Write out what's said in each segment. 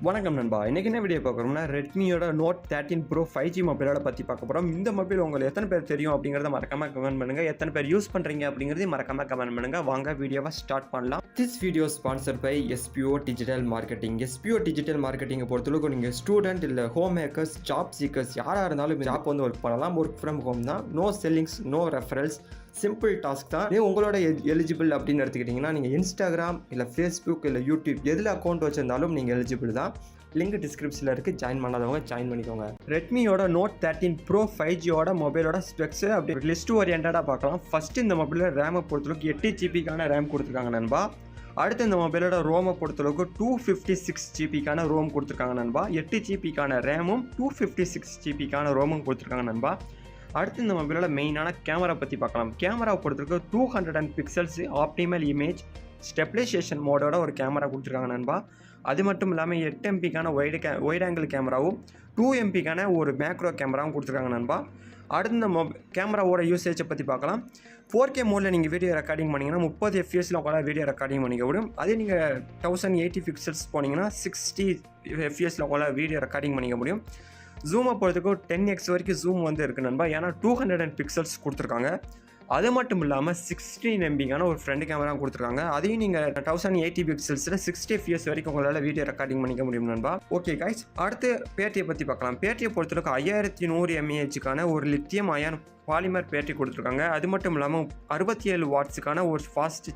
வணக்கம் நண்பா. இன்னைக்கு என்ன வீடியோ பார்க்குறோம்னா ரெட்மியோட நோட் 13 ப்ரோ 5G மொபைலோட பற்றி பார்க்க போகிறோம். இந்த மொபைல் உங்களுக்கு எத்தனை பேர் தெரியும் அப்படிங்கிறத மறக்காம கமெண்ட் பண்ணுங்க. எத்தனை பேர் யூஸ் பண்ணுறீங்க அப்படிங்கிறதையும் மறக்காம கமெண்ட் பண்ணுங்க. வாங்க வீடியோவை ஸ்டார்ட் பண்ணலாம். This video sponsor by SPO digital marketing. SPO digital மார்க்கெட்டிங்கை பொறுத்தளவுக்கு நீங்கள் ஸ்டூடெண்ட் இல்லை ஹோம் மேக்கர்ஸ், ஜாப் சீக்கர்ஸ் யாராக இருந்தாலும் ஜாப் வந்து ஒர்க் பண்ணலாம். ஒர்க் ஃப்ரம் ஹோம் தான். No sellings, no referrals, simple task தான். உங்களோட எலிஜிபிள் அப்படின்னு எடுத்துக்கிட்டிங்கன்னா நீங்கள் இன்ஸ்டாகிராம் இல்லை ஃபேஸ்புக் இல்லை யூடியூப் எதில் அக்கௌண்ட் வச்சிருந்தாலும் நீங்கள் எலிஜிபிள் தான். லிங்க் டிஸ்கிரிப்ஷனில் இருக்குது. ஜாயின் பண்ணாதவங்க ஜாயின் பண்ணிக்கோங்க. ரெட்மியோட நோட் 13 ப்ரோ 5Gயோட மொபைலோட ஸ்பெக்ஸு அப்படி லிஸ்ட் ஓரியன்டாக பார்க்கலாம். ஃபஸ்ட்டு இந்த மொபைலில் ரேமை பொறுத்தளவுக்கு 8GB ரேம் கொடுத்துருக்காங்க நண்பா. அடுத்து இந்த மொபைலோட ரோமை பொறுத்தளவுக்கு 256GB ரோம் கொடுத்துருக்காங்க நண்பா. 8GB ரேமும் 256GB ரோமும் கொடுத்துருக்காங்க நண்பா. அடுத்து இந்த மொபைலோட மெயினான கேமரா பற்றி பார்க்கலாம். கேமராவை பொறுத்தவரைக்கும் 200 பிக்சல்ஸ் ஆப்டிமல் இமேஜ் ஸ்டெபிலைசேஷன் மோடோட ஒரு கேமரா கொடுத்துருக்காங்க நண்பா. அது மட்டும் இல்லாமல் 8MP வைட் ஆங்கிள் கேமராவும் 2MP ஒரு மேக்ரோ கேமராவும் கொடுத்துருக்காங்க நண்பா. அடுத்து இந்த கேமராவோட யூசேஜை பற்றி பார்க்கலாம். 4K மோடில் நீங்கள் வீடியோ ரெக்கார்டிங் பண்ணிங்கன்னா 30 FPS கூட வீடியோ ரெக்கார்டிங் பண்ணிக்க முடியும். அதே நீங்கள் 1080 பிக்சல்ஸ் போனீங்கன்னா 60 FPS கூட வீடியோ ரெக்கார்டிங் பண்ணிக்க முடியும். ஜூமை பொறுத்தவரைக்கும் 10x வரைக்கும் ஜூம் வந்து இருக்குது நண்பா. ஏன்னா 200 பிக்சல்ஸ் கொடுத்துருக்காங்க. அது மட்டும் இல்லாமல் 16MP ஒரு ஃப்ரண்ட் கேமரா கொடுத்துருக்காங்க. அதையும் நீங்கள் 1080 பிக்சல்ஸில் 60 FPS வரைக்கும் உங்களால் வீடியோ ரெக்கார்டிங் பண்ணிக்க முடியும் நண்பா. ஓகே கைஸ், அடுத்து பேட்டரியை பற்றி பார்க்கலாம். பேட்டரியை பொறுத்தவரைக்கும் 5100 mAh ஒரு லித்தியம் அயான் பாலிமர் பேட்டரி கொடுத்துருக்காங்க. அது மட்டும் இல்லாமல் 67 வாட்ஸுக்கான ஒரு ஃபாஸ்ட்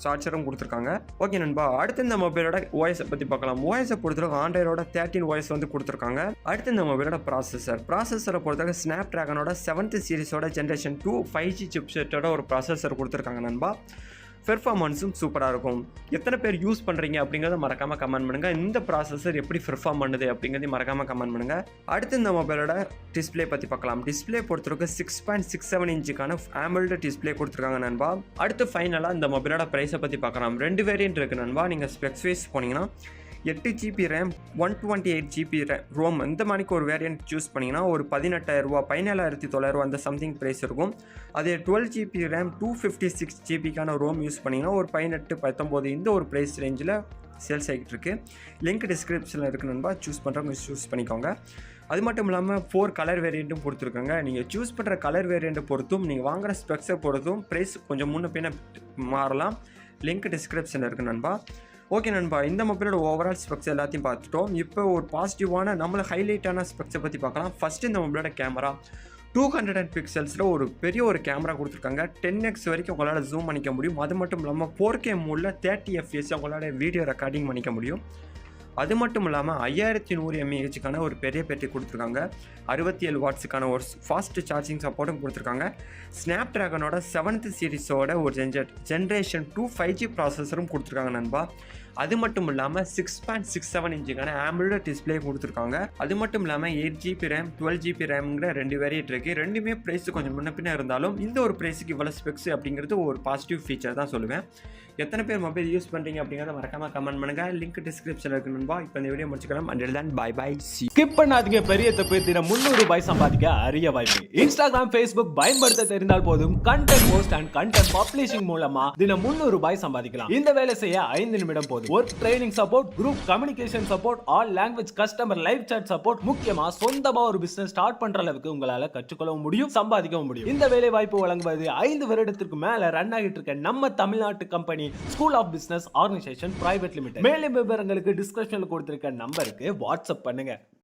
சார்ஜரும் கொடுத்துருக்காங்க. ஓகே நண்பா, அடுத்து இந்த மொபைலோட ஓஎஸை பற்றி பார்க்கலாம். ஓஎஸை பொறுத்தவரைக்கும் ஆண்ட்ராய்டோட 13 ஓஎஸ் வந்து கொடுத்துருக்காங்க. அடுத்து இந்த மொபைலோட ப்ராசஸரை பொறுத்தவரைக்கும் ஸ்னாப் ட்ராகனோட 7th சீரிஸோட ஜென்ரேஷன் 2 5G சிப்செட்டோட ஒரு ப்ராசஸர் கொடுத்துருக்காங்க நண்பா. பெர்ஃபார்மன்ஸும் சூப்பராக இருக்கும். எத்தனை பேர் யூஸ் பண்ணுறீங்க அப்படிங்கிறத மறக்காமல் கமெண்ட் பண்ணுங்கள். இந்த ப்ராசஸர் எப்படி பெர்ஃபார்ம் பண்ணுது அப்படிங்கிறதையும் மறக்காமல் கமெண்ட் பண்ணுங்கள். அடுத்து இந்த மொபைலோட டிஸ்பிளே பற்றி பார்க்கலாம். டிஸ்பிளே பொறுத்தவரைக்கும் 6.67 இன்ச்சுக்கான AMOLED டிஸ்பிளே கொடுத்துருக்காங்க நண்பா. அடுத்து ஃபைனலாக இந்த மொபைலோட ப்ரைஸை பற்றி பார்க்கலாம். 2 வேரியன்ட் இருக்குது நண்பா. நீங்கள் ஸ்பெக்ஸ் வைஸ் போனீங்கன்னா 8GB ரேம் 128GB ரோம் இந்த மாதிரிக்கு ஒரு வேரியன்ட் சூஸ் பண்ணிங்கன்னா ஒரு 18,000 17,900 அந்த சம்திங் ப்ரைஸ் இருக்கும். அதே 12GB RAM 256GB Rome use பண்ணிங்கன்னா ஒரு 18-19 இந்த ஒரு ப்ரைஸ் ரேஞ்சில் சேல்ஸ் ஆகிட்டு இருக்கு. லிங்க் டிஸ்கிரிப்ஷனில் இருக்குது நண்பா. சூஸ் பண்ணுறவங்க சூஸ் பண்ணிக்கோங்க. அது மட்டும் இல்லாமல் 4 கலர் வேரியண்ட்டும் கொடுத்துருக்காங்க. நீங்கள் சூஸ் பண்ணுற கலர் வேரியண்ட்டை பொறுத்தும் நீங்கள் வாங்குகிற ஸ்பெக்ஸை பொறுத்தும் ப்ரைஸ் கொஞ்சம் முன்ன பின்ன மாறலாம். லிங்க் டிஸ்கிரிப்ஷனில் இருக்குது நண்பா. ஓகே நண்பா, இந்த மொபைலோட ஓவரால் ஸ்பெக்ஸ் எல்லாத்தையும் பார்த்துட்டோம். இப்போ ஒரு பாசிட்டிவான நம்மளை ஹைலைட்டான ஸ்பெக்ஸை பற்றி பார்க்கலாம். ஃபஸ்ட்டு இந்த மொபைலோட கேமரா 200 பிக்சல்ஸில் ஒரு பெரிய ஒரு கேமரா கொடுத்துருக்காங்க. 10x வரைக்கும் உங்களால் ஜூம் பண்ணிக்க முடியும். அது மட்டும் இல்லாமல் 4K மோடில் 30 FPS உங்களால் வீடியோ ரெக்கார்டிங் பண்ணிக்க முடியும். அது மட்டும் இல்லாமல் 5100 mAh ஒரு பெரிய பேட்டரி கொடுத்துருக்காங்க. 67 வாட்ஸுக்கான ஒரு ஃபாஸ்ட் சார்ஜிங் சப்போர்ட்டும் கொடுத்துருக்காங்க. ஸ்னாப் ட்ராகனோட 7th சீரிஸோட ஒரு ஜென்ரேஷன் 2 5G ப்ராசஸரும் கொடுத்துருக்காங்க நண்பா. அது மட்டும் இல்லாமல் 6.67 இன்ச்சுக்கான AMOLED டிஸ்பிளே கொடுத்துருக்காங்க. அது மட்டும் இல்லாமல் 8GB ரேம் 12GB ரேம்ங்கிற 2 வேரியன்ட் இருக்குது. ரெண்டுமே ப்ரைஸ் கொஞ்சம் முன்ன பின்ன இருந்தாலும் இந்த ஒரு ப்ரைஸுக்கு இவ்வளோ ஸ்பெக்ஸ் அப்படிங்கிறது ஒரு பாசிட்டிவ் ஃபீச்சர் தான் சொல்லுவேன். எத்தனை பேர் மொபைல் யூஸ் பண்ணுறீங்க அப்படிங்கிறத மறக்காமல் கமெண்ட் பண்ணுங்கள். லிங்க் டிஸ்கிரிப்ஷனில் இருக்கு நண்பா. இப்போ இந்த வீடியோ முடிச்சுக்கலாம். Until then bye bye. Skip பண்ணாதீங்க. பெரிய தப்பு. தினம் 300 ரூபாய் சம்பாதிக்க அரிய வாய்ப்பு. இன்ஸ்டாகிராம், ஃபேஸ்புக் பயன்படுத்த தெரிந்தால் போதும் content post and content publishing மூலமா தினம் 300 ரூபாய் சம்பாதிக்கலாம். இந்த வேலை செய்ய 5 நிமிடம் போதும். Work training support, group communication support, all language customer live chat support, முக்கியமா சொந்தமா ஒரு பிசினஸ் ஸ்டார்ட் பண்ற அளவுக்கு உங்களால கற்றுக்கொள்ளவும் முடியும், சம்பாதிக்கவும் முடியும். இந்த வேலை வாய்ப்பு வழங்குவது 5 வருடத்திற்கு மேல ரன் ஆகிட்டு இருக்க நம்ம தமிழ்நாட்டு company school of business organisation private limited. மேலும் விவரங்களுக்கு டிஸ்கிரிப்ஷன்ல கொடுத்திருக்க நம்பருக்கு வாட்ஸ்அப் பண்ணுங்க.